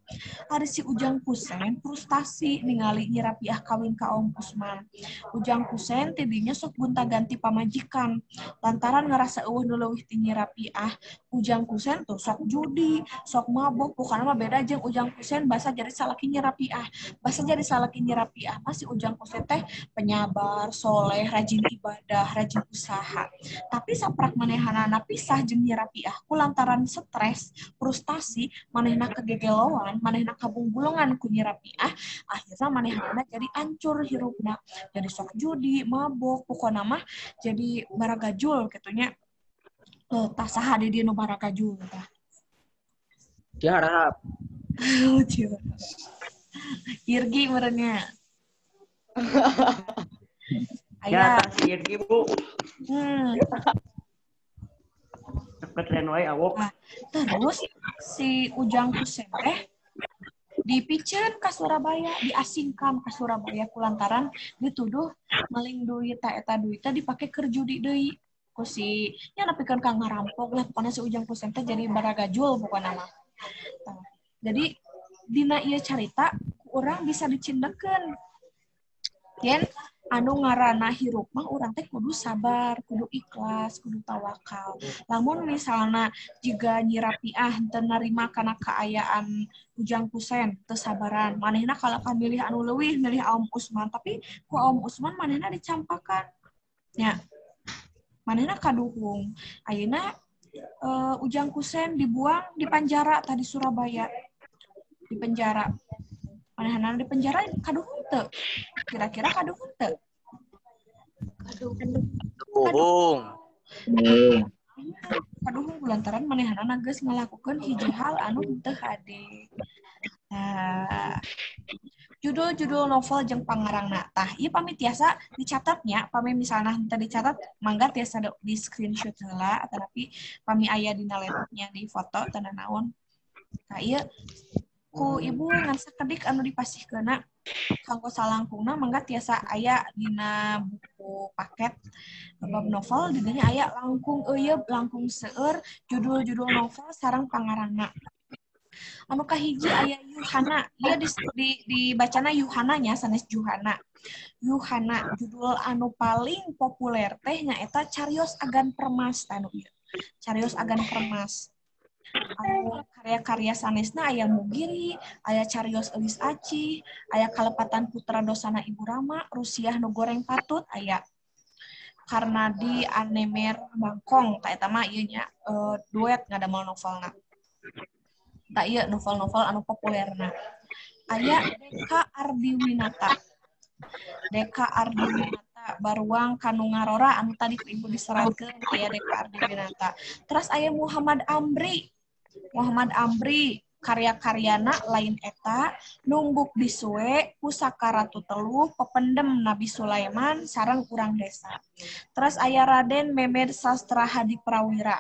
Ada si Ujang Kusen frustasi ningali Nyi Rapiah kawin ka Aum Usman. Ujang Kusen tidinya sok gonta-ganti pamajikan. Lantaran ngerasa eueuh nu leuwih ti Nyi Rapiah, Ujang Kusen tuh sok judi, sok mabok, pokona mah beda jeung Ujang Kusen basa jadi salaki Nyi Rapiah. Basa jadi salaki Nyi Rapiah mah si Ujang Kusen teh penyabar, soleh, rajin ibadah, rajin usaha. Tapi saprak manehanana pisah jeung Nyi Rapiah ku lantaran stres, frustasi, manehna kegegeloan, manehna kabunggulungan ku Nyi Rapiah, akhirnya manehna jadi ancur hirupna. Jadi sok judi, mabok, pokona mah jadi baragajul kitunya. Tah saha di dieu nu baragajul tah. Jarap. Irgi merenya. Ya, Aya. si Irgi, Bu. Deket lain wae awok. Nah, terus si Ujang Kusen teh dipicen ka Surabaya, diasingkan ka Surabaya kulantaran dituduh maling duit eta duitnya dipake keur judi deui ku si nya nepikeun ka ngarampok lah pokona si Ujang Kusen teh jadi baragajul pokona mah. Jadi dina ieu carita urang bisa dicindekeun yen anu ngaranna hirup mah urang teh kudu sabar, kudu ikhlas, kudu tawakal. Lamun misalna jiga Nyi Rapiah teu narima kana kaayaan Ujang Kusen teu sabaran, manehna kalakan milih anu leuwih, milih Aom Usman, tapi ku Aom Usman manehna dicampakan. Nya, manehna kaduhung. Ayeuna Ujang Kusen dibuang di penjara tadi Surabaya. Di penjara. Manehna di penjara kaduhung teu? Kira-kira kaduhung teu? Bohong. Kaduhung lantaran manehna geus ngalakukeun hiji hal anu teu hade. Nah, judul-judul novel jeung pangarangna. Tah, ieu pami tiasa dicatatnya, pami misalna henteu dicatat, mangga tiasa di screenshot heula tetapi pami aya dina laptopnya di foto teu naon. Nah, ieu ku ibu ngan sakedik anu dipasihkeuna kanggo salangkungna mangga tiasa aya dina buku paket bab novel di dinya aya langkung euyeup langkung seueur judul-judul novel sareng pangarangna. Anu kahiji aya Yuhana, ieu dibacana Yuhana nya sanes Juhana. Yuhana judul anu paling populer teh nyaeta Cariyos Agan Permas anu ieu. Cariyos Agan Permas. Anu karya-karya sanesna aya Mugiri, aya Cariyos Euis Aci, aya Kalepatan Putra Dosana Ibu Rama, Rusiah Nu Goreng Patut aya. Karnadi Anemer Bangkong, ta eta mah ieu nya duet ngadamel novelna. Ta ieu novel-novel anu populerna. Aya Deka Ardiwinata. Deka Ardiwinata baruang kanu ngarora anu tadi ku ibu diseratkeun aya Deka Ardiwinata. Terus aya Muhammad Amri. Muhammad Amri karya-karyana lain eta Numbuk Disue, Pusaka Ratu Teluh, Pependem Nabi Sulaiman sareng Urang Desa. Terus aya Raden Memed Sastra Hadi Prawira.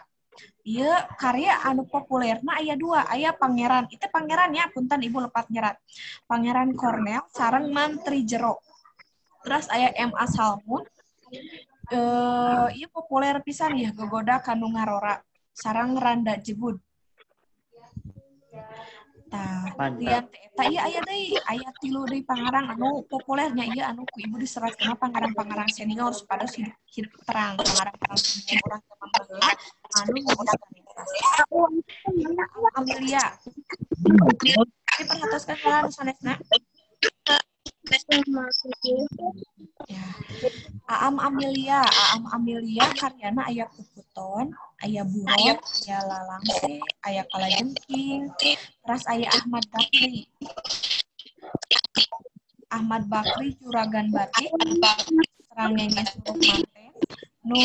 Ieu karya anu populerna aya dua, aya Pangeran, itu pangerannya punten ibu lepat nyerat. Pangeran Cornel sareng Mantri Jero. Terus aya M.A. Salmun. Ieu populer pisan ya Gogoda Kanu Ngarora sareng Randa Jebud. Tah, lian eta ieu aya deui, aya 3 deui pangarang anu populernya ieu anu ku ibu diseratkeun pangarang-pangarang senior supados hidup terang pangarang-pangarang senior urang zaman baheula anu disparitas. Amelia. Diperhatoskeun heula anu sanesna. Ya. Aam Amelia karyana aya Puputon, aya Buron, aya Lalangse, aya Kalajengking, terus aya Ahmad Bakri. Ahmad Bakri Juragan Batik, serang nyanyi suruh manten, nu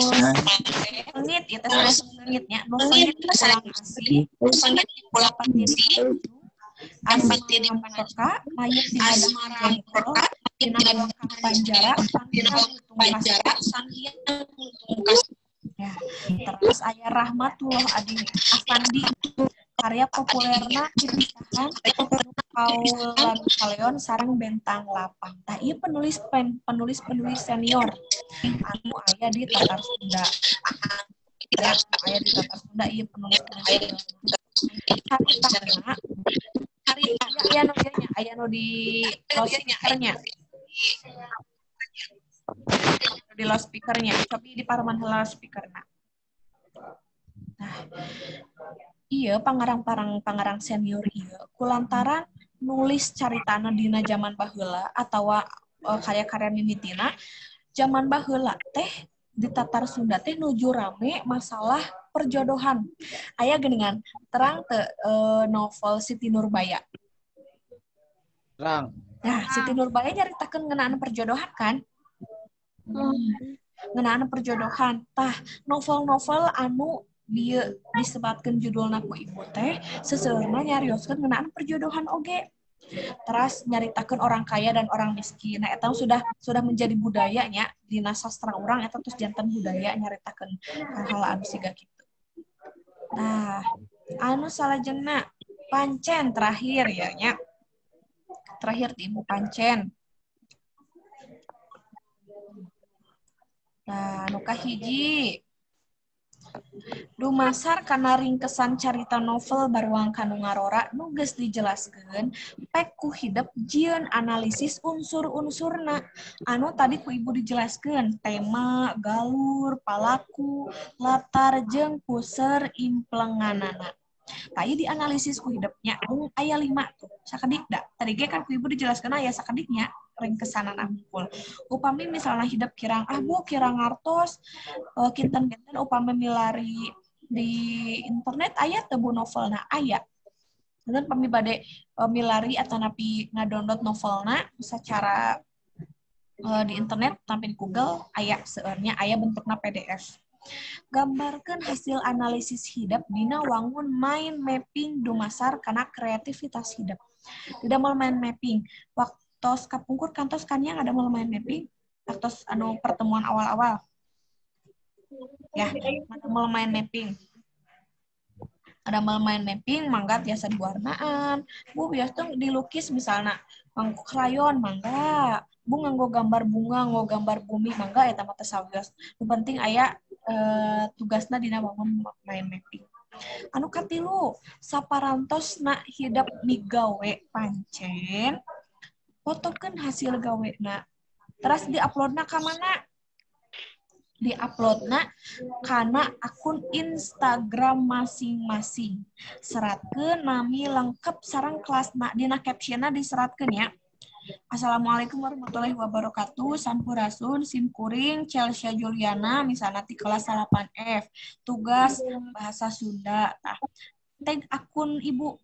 sengit, itu sanes sengitnya, nu sengit pulang asih, dapat diri Asmati Peka, mayit di ladang jengkol, dina belakang penjara, sanhiang lutung kas. Ya, terus aya Rahmatullah Adi Afandi, karya populerna dipisahan Paul lan Kaleon sareng Bentang Lapang. Tah ieu penulis senior anu aya di Tatar Sunda. Aya di Tatar Sunda ieu penulis senior. Aya nu di loudspeaker-nya. Di loudspeaker-nya, tapi di pareman heula speakerna. Nah, iya pangarang senior ieu kulantaran nulis caritana dina zaman baheula atawa karya-karya mimitina zaman baheula teh di Tatar Sunda teh nuju rame masalah perjodohan. Aya geuningan terang teu novel Siti Nurbaya. Terang. Nah, Siti Nurbaya nyaritakeun ngeunaan perjodohan kan? Ngeunaan perjodohan. Tah, novel-novel anu dieu disebutkeun judulna ku ibu teh seseueurna nyarioskeun ngeunaan perjodohan oge. Terus nyaritakeun orang kaya dan orang miskin. Nah, eta sudah menjadi budayanya dina sastra urang eta terus janten budaya nyaritakeun hal-hal anu siga kitu. Nah, anu salajengna Pancen terakhir ya nya. Terakhir di Ibu Pancen. Nah, nu kahiji Dumasar kana ringkesan carita novel baruang kanu ngarora nu geus dijelaskeun pek ku hidep jieun analisis unsur-unsurna anu tadi ku ibu dijelaskeun tema, galur, palaku, latar jeung puser implenganana. Tadi dianalisis ku hidupnya aya 5 tuh sakedik da tadi ge kan ku ibu dijelaskeun aya sakediknya ringkesanan angkul upami misalnya hidup kirang bu kirang ngartos kinten-kinten upami milari di internet aya teu bu novelna aya dan pami bade milari atau napi ngadownload novelna secara di internet tampil di Google aya seueurnya aya bentukna PDF. Gambarkan hasil analisis hidup dina wangun mind mapping dumasar kana kreativitas hidup. Tidak mau main mapping. Waktu kapungkur kantos kanyang ada mau main mapping. Waktu anu pertemuan awal-awal. Ya, ada mau main mapping. Ada mau main mapping, mangga biasa diwarnaan. Bu biasa dilukis misalnya nganggo krayon, mangga. Bu nganggo gambar bunga, nganggo gambar bumi, mangga eta mah teh sawios. Nu penting aya tugasna dina wangun main mapping. Anu katilu, saparantosna hidup migawe pancen, fotokeun hasil gawena. Terus diuploadna ka mana? Diuploadna kana akun Instagram masing-masing. Seratkeun nami lengkap sareng kelasna dina captionna diseratkeun ya. Assalamualaikum warahmatullahi wabarakatuh. Sampurasun, simkuring, Chelsea Juliana, misalnya di kelas 8F. Tugas bahasa Sunda. Nah, tag akun ibu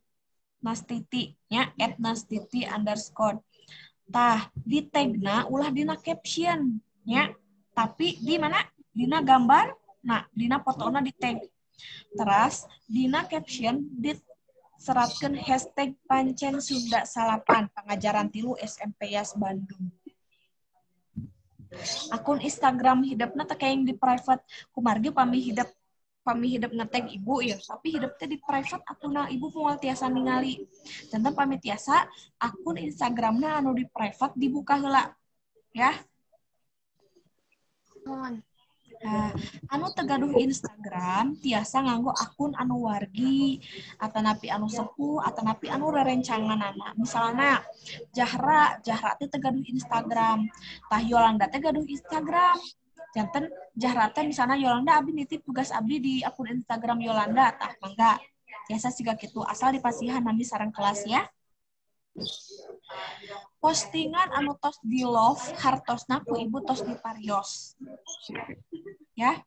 Nastiti, ya, @nastiti_. Tah, di tagna ulah dina caption, ya. Tapi di mana? Dina gambar, nah, dina fotona di tag. Terus, dina caption seratkan hashtag pancen Sunda salapan pengajaran tilu SMP Yas Bandung. Akun Instagram hidupna teh kayak di private kumargi pami hidup ngetag ibu ya tapi hidupnya di private akuna ibu moal tiasa ningali jantan pami tiasa akun Instagramna anu di private dibuka heula ya. Nah, anu tegaduh Instagram tiasa nganggo akun anu wargi atanapi anu sepuh atanapi anu rerencanganana misalnya Jahra teh tegaduh Instagram tah Yolanda teh gaduh Instagram janten Jahra teh misalnya Yolanda abi nitip tugas abi di akun Instagram Yolanda tah mangga tiasa siga kitu asal dipasihan nami sareng kelas ya. Postingan anu tos di love hartosna ku ibu tos di parios. Ya.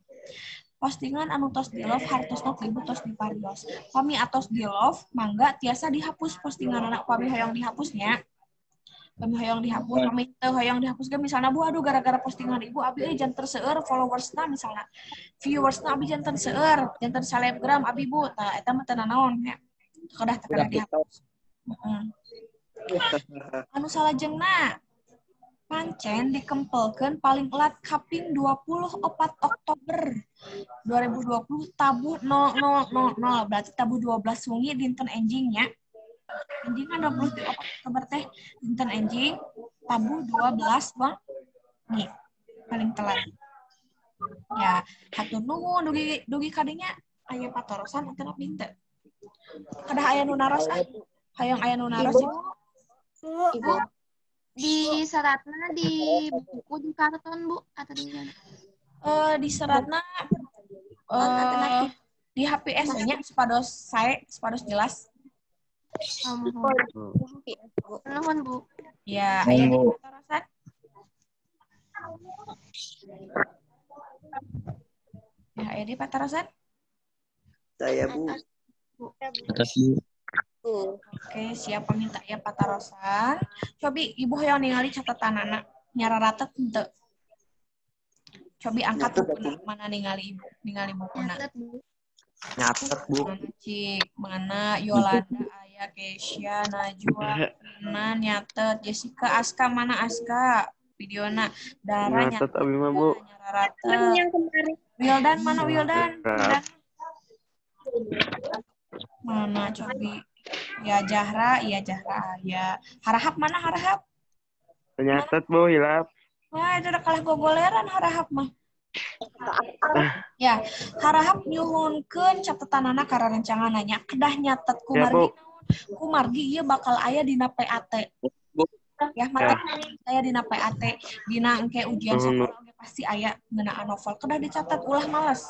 Postingan anu tos di love hartosna ku ibu tos di parios. Pami atos di love mangga tiasa dihapus postingan anak pami hoyong dihapusnya. Pami hoyong dihapus, pami teu hoyong dihapus ge misalnya bu aduh gara-gara postingan ibu abi janten seueur followersna misalnya. Viewersna abi janten seueur, janten selebgram abi bu tah eta mah teu nanaon ya. Kedah dihapus. Anu salajengna pancen dikempelkeun paling elat kaping 24 Oktober 2020 tabu 0000 berarti tabu 12 wengi dinten enjingnya. Enjing kan 24 Oktober teh dinten enjing tabu 12 bang. Nih, paling telat. Ya, hatur nuhun dugi kadinya aya patorosan atau pinter. Kadah aya nu naros hayang aya nu naros Ibu. Di seratna di buku di karton Bu atau di mana? Di seratna di HPS-nya sepados jelas. Nuhun Bu. Ya, aya di patorosan. Ya, aya di patorosan. Saya Bu. Atas Bu. Oke, siapa minta ya patarosan. Cobi ibu yang ningali catatan anak nyararatet henteu. Cobi angkat bukuna mana ningali ibu, ningali bukuna. Nyatet Bu. Mana Cik, mana Yolanda, Aya, Keisha, Najwa, Rina, nyatet, Jessica, Aska, mana Aska? Videona, Dara nyatet, abi mah Bu. nyararatet. Wildan, mana Wildan? Wildan. Mana Cobi? Ya Jahra, iya Jahra, ya. Harahap mana Harahap? Nyatet Bu hilap. Wah, itu udah kalah gogoleran Harahap mah. Ya, harahap nyuhunkeun catetanana ka rencangananya kedah nyatet Ya, Bu. kumargi ieu bakal aya dina PAT. Ya, materi aya dina PAT dina engke ujian sakola oge pasti aya ngeunaan novel. Kedah dicatat ulah males.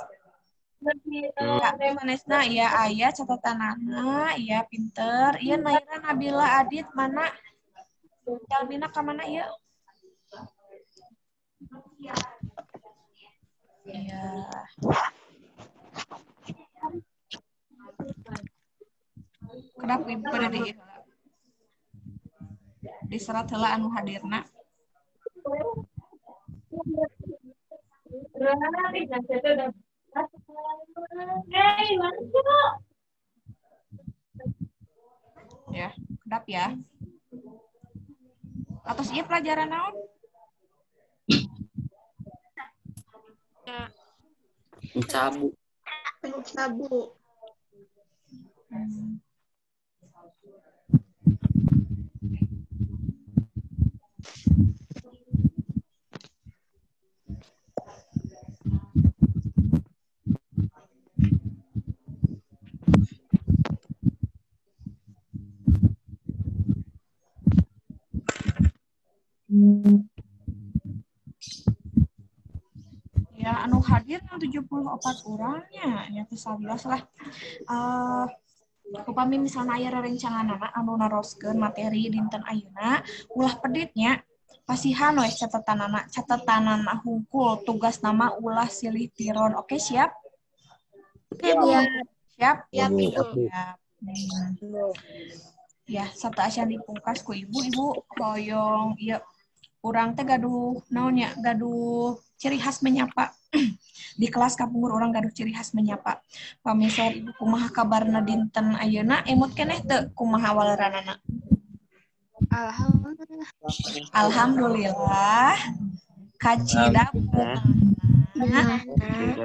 Ya, sanesna ieu aya catatanana, ieu pinter, ieu Naira Nabila Adit mana jalmina ka mana ieu? Iya. Kenapa ibu pada diserat heula anu hadirna? Ya, kedap ya. Atos ieu pelajaran naon? Sabu. Sabu. Ya, anu hadir 74 orangnya, ya 11 lah. Upami misalnya aya rerencanganana anu naroskeun materi dinten ayeuna, ulah peditnya pasihan we catatanana hungkul tugas nama ulah silih tiron. Oke, siap? Siap? Ya, sabtu asyan dipungkas ku ibu hoyong ieu urang teh gaduh naonnya, gaduh ciri khas menyapa. Di kelas kapungkur orang gaduh ciri khas menyapa. Pamisor ibu kumaha kabarna dinten ayeuna emut keneh teu kumaha waleranana? Alhamdulillah. Alhamdulillah. Kacida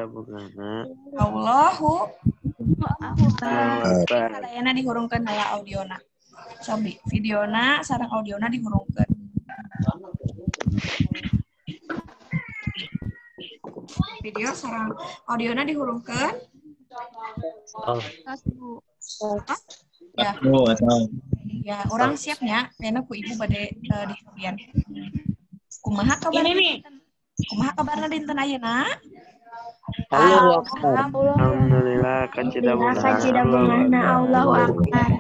bugana. Allahu sadayana dihurungkeun heula audiona. Cobi videona sareng audiona dihurungkeun. Video sareng audiona dihurungkeun. Ya. Ya, orang siapnya karena ku ibu bade dihurian. Kumaha kabarna dinten ayeuna? Alhamdulillah kacida bungana Allahu Akbar.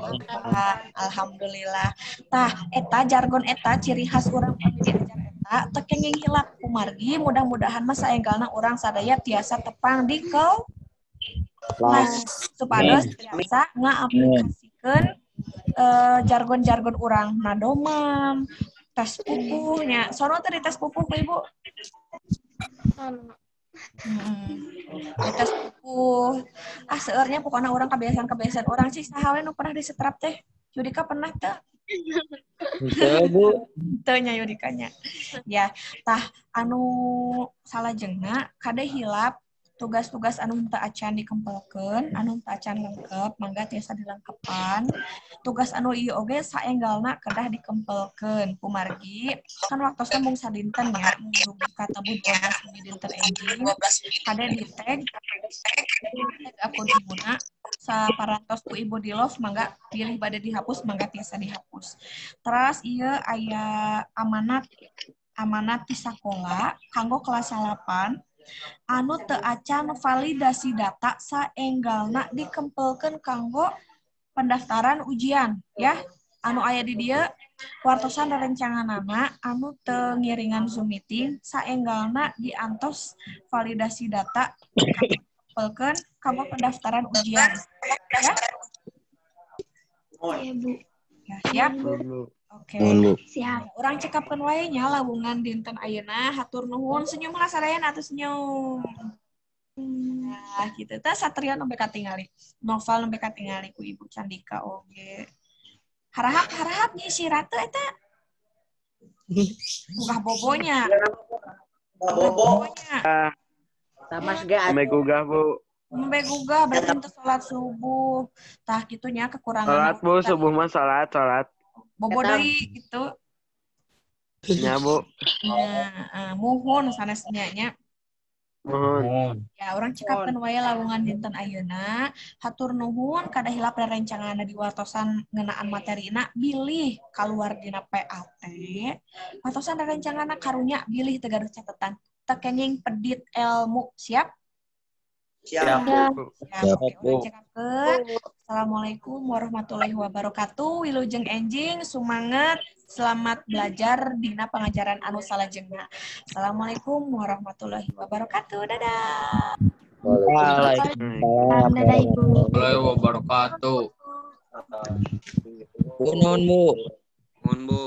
Alhamdulillah. Tah eta jargon eta ciri khas urang pami diajar eta teu kenging hilap kumargi mudah-mudahan mah saenggalna urang sadaya tiasa tepang di kelas supados tiasa ngaaplikasikeun jargon-jargon urang nadomam tes pupuhnya. Sono teh di tes pupuh ku ibu. Di tes pupuh. Seueurnya pokoknya orang kebiasaan orang sih saha we nu pernah disetrap teh. Yudika pernah teu? Teu, Bu. Teu nya Yudikanya. Ya, tah anu salajengna kade hilap tugas-tugas anu teu acan dikempelkeun, anu teu acan lengkep, mangga tiasa dilengkepan. Tugas anu ieu oge saenggalna kedah dikempelkeun. Kumargi kan waktosna mung sadinten nya, mung kata 12 hiji dinten enjing. Kade di tag akun ibuna saparantos ku ibu di love mangga pilih bade dihapus mangga tiasa dihapus. Terus ieu aya amanat ti sakola kanggo kelas 8 anu teu acan validasi data saenggalna dikempelkeun kanggo pendaftaran ujian ya. Anu aya di dieu wartosan rerencanganana anu teu ngiringan Zoom meeting saenggalna diantos validasi data dikempelkeun kanggo pendaftaran ujian. Ya? Iya, Bu. Ya, siap? Oke. Siap. Orang cekapkeun wae nya lawungan dinten ayeuna hatur nuhun senyum lah sadayana atuh senyum. Nah, gitu. Tah Satria nembe katingali. Novel nembe katingali ku Ibu Candika oge. Harahap ngisi ratu eta. Gugah bobonya. Tamas ga. Sampai gugah, Bu. Nembe gugah berarti teu salat subuh. Tah kitunya kekurangan. Salat, Bu, subuh mah salat. Bobo deui gitu. Ya, Bu. Muhun sanesnya nya. Mohon. Ya, orang cekapan wae lawungan dinten ayeuna. Hatur nuhun kada hilap rerencanganna diwartosan ngeunaan materina bilih kaluar dina PAT. Wartosan rerencanganna karunya bilih teu gaduh catetan. Tekenging pedit ilmu. Siap? Siap. Siap. Oke, urang cekakeun. Assalamualaikum warahmatullahi wabarakatuh. Wilujeng enjing sumanget. Selamat belajar dina pengajaran anu salajengna. Assalamualaikum warahmatullahi wabarakatuh. Dadah. Waalaikumsalam Warahmatullahi wabarakatuh. Nuhun, Bu. Mohon Bu.